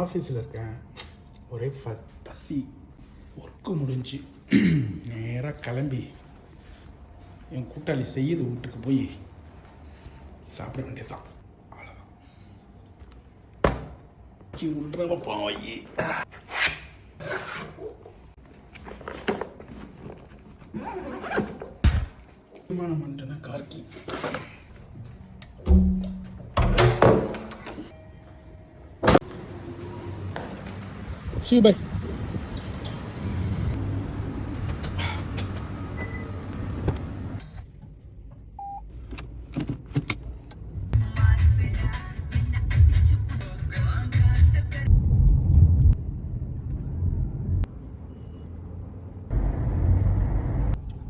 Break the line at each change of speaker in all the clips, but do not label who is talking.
ஆஃபீஸில் இருக்கேன். ஒரே பசி. ஒர்க்கு முடிஞ்சு நேராக கிளம்பி என் கூட்டாளி செய்யுது வீட்டுக்கு போய் சாப்பிட வேண்டியதுதான். அவ்வளோதான். விட்றவ போய் விமானம் வந்துட்டு கார்கி. See you, bye.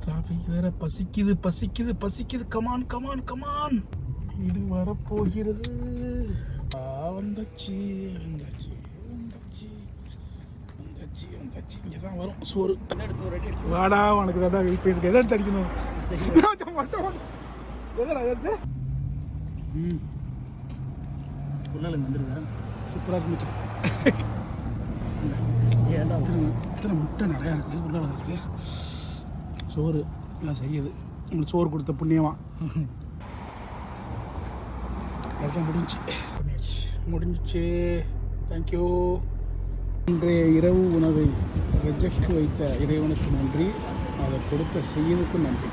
டிராஃபிக் வேற பசிக்குது பசிக்குது பசிக்குது. Come on come on come on. வீடு வரப்போகிறது. வந்தாச்சு வந்தாச்சு வந்தாச்சு வந்தாச்சு வந்தாச்சு. இங்கே தான் வரும் சோறு. வாடா உனக்கு தான் வெயிட் பண்ணிட்டு எதை தடிக்கணும். வந்துருங்க. சூப்பராக இருந்துச்சு. இத்தனை முட்டை நிறையா இருக்குது உள்ளே இருக்குது. சோறு எல்லாம் செய்யுது. உங்களுக்கு சோறு கொடுத்த புண்ணியமா. அதுதான் முடிஞ்சிச்சு. தேங்க்யூ. இன்றைய இரவு உணவை ரெஜெக்ட் வைத்த இறைவனுக்கு நன்றி. அதை கொடுத்த செய்யதுக்கும் நன்றி.